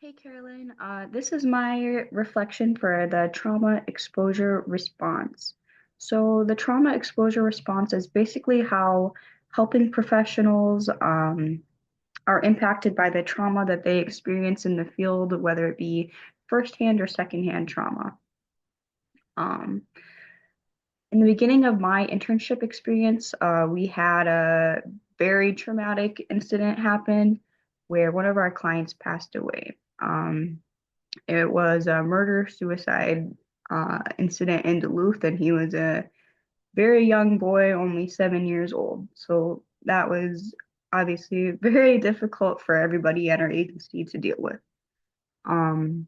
Hey Carolyn, this is my reflection for the trauma exposure response. So, the trauma exposure response is basically how helping professionals are impacted by the trauma that they experience in the field, whether it be firsthand or secondhand trauma. Um, in the beginning of my internship experience, we had a very traumatic incident happen where one of our clients passed away. It was a murder suicide incident in Duluth, and he was a very young boy, only 7 years old. So that was obviously very difficult for everybody at our agency to deal with. Um,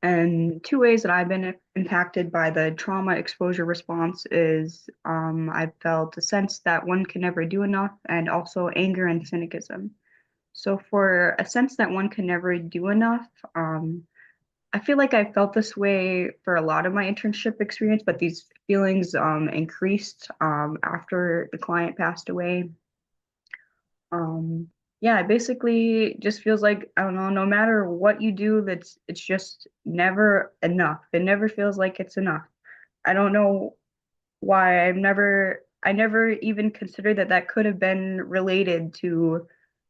and two ways that I've been impacted by the trauma exposure response is I've felt a sense that one can never do enough, and also anger and cynicism. So, for a sense that one can never do enough, I feel like I felt this way for a lot of my internship experience, but these feelings increased after the client passed away. Um, yeah, it basically just feels like, I don't know, no matter what you do, it's just never enough. It never feels like it's enough. I don't know why. I never even considered that that could have been related to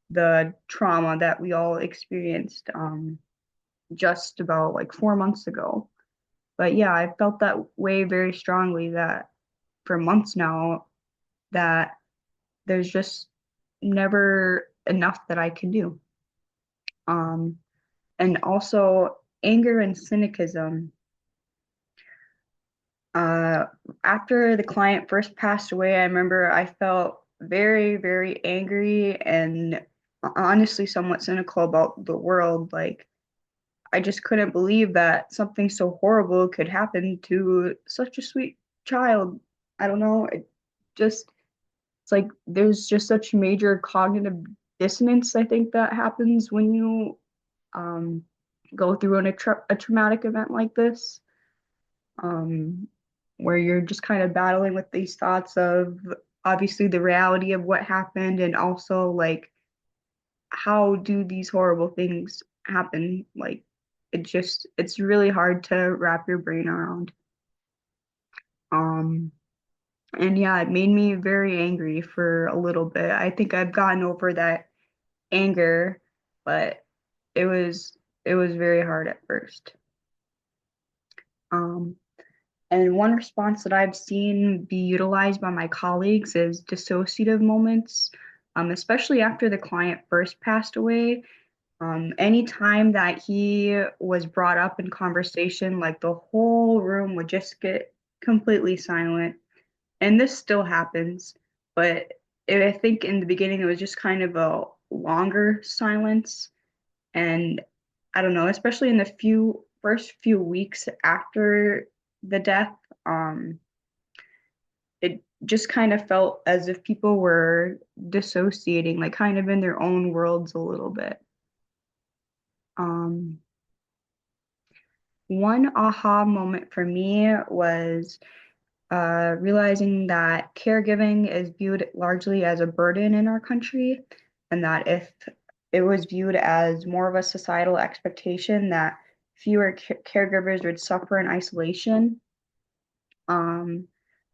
the trauma that we all experienced just about like 4 months ago. But yeah, I felt that way very strongly that for months now that there's just never enough that I can do. Um, and also anger and cynicism. Uh, After the client first passed away, I remember I felt very, very angry and honestly somewhat cynical about the world. Like, I just couldn't believe that something so horrible could happen to such a sweet child. I don't know. It's like there's just such major cognitive dissonance, I think, that happens when you um, go through a traumatic event like this, um, where you're just kind of battling with these thoughts of obviously the reality of what happened and also like how do these horrible things happen? Like it's really hard to wrap your brain around. Um, and yeah, it made me very angry for a little bit. I think I've gotten over that anger, but it was very hard at first. Um, and one response that I've seen be utilized by my colleagues is dissociative moments, especially after the client first passed away. Anytime that he was brought up in conversation, like the whole room would just get completely silent. And this still happens, but I think in the beginning it was just kind of a longer silence. And I don't know, especially in the first few weeks after the death, um, it just kind of felt as if people were dissociating, like kind of in their own worlds a little bit. Um, One aha moment for me was realizing that caregiving is viewed largely as a burden in our country, and that if it was viewed as more of a societal expectation, that fewer caregivers would suffer in isolation. Um,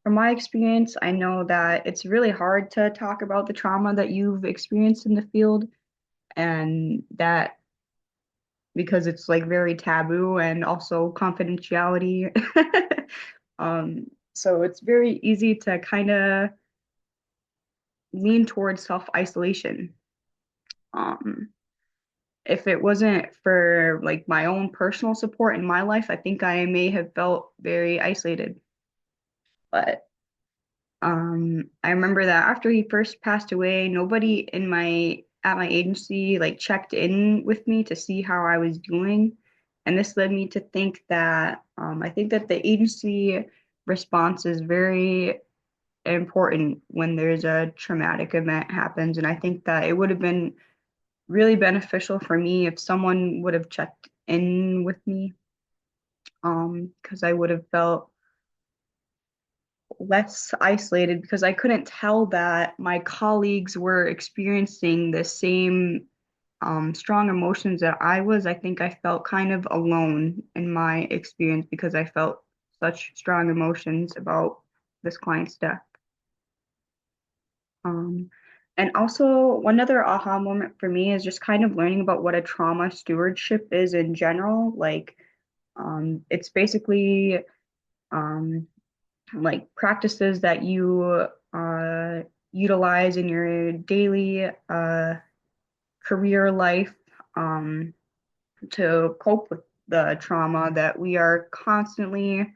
from my experience, I know that it's really hard to talk about the trauma that you've experienced in the field, and that because it's like very taboo and also confidentiality. So it's very easy to kind of lean towards self-isolation. Um, if it wasn't for like my own personal support in my life, I think I may have felt very isolated. But I remember that after he first passed away, nobody in my at my agency like checked in with me to see how I was doing. And this led me to think that I think that the agency response is very important when there's a traumatic event happens. And I think that it would have been really beneficial for me if someone would have checked in with me, because I would have felt less isolated because I couldn't tell that my colleagues were experiencing the same strong emotions that I think I felt kind of alone in my experience because I felt such strong emotions about this client's death. Um, and also, one other aha moment for me is just kind of learning about what a trauma stewardship is in general. It's basically um, like practices that you utilize in your daily career life um, to cope with the trauma that we are constantly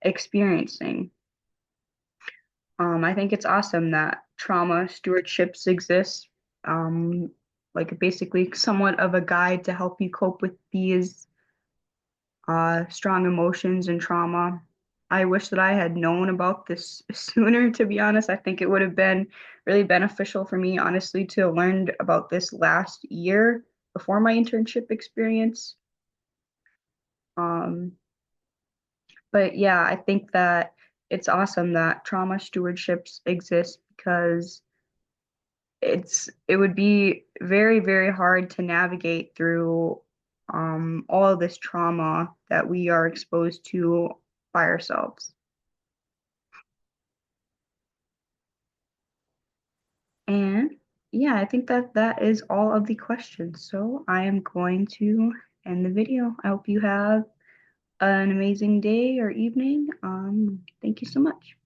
experiencing. I think it's awesome that trauma stewardships exist, um, like basically somewhat of a guide to help you cope with these strong emotions and trauma. I wish that I had known about this sooner, to be honest. I think it would have been really beneficial for me, honestly, to learn about this last year before my internship experience. Um, but yeah, I think that it's awesome that trauma stewardships exist because it would be very, very hard to navigate through all of this trauma that we are exposed to by ourselves. And yeah, I think that that is all of the questions. So I am going to end the video. I hope you have an amazing day or evening. Thank you so much.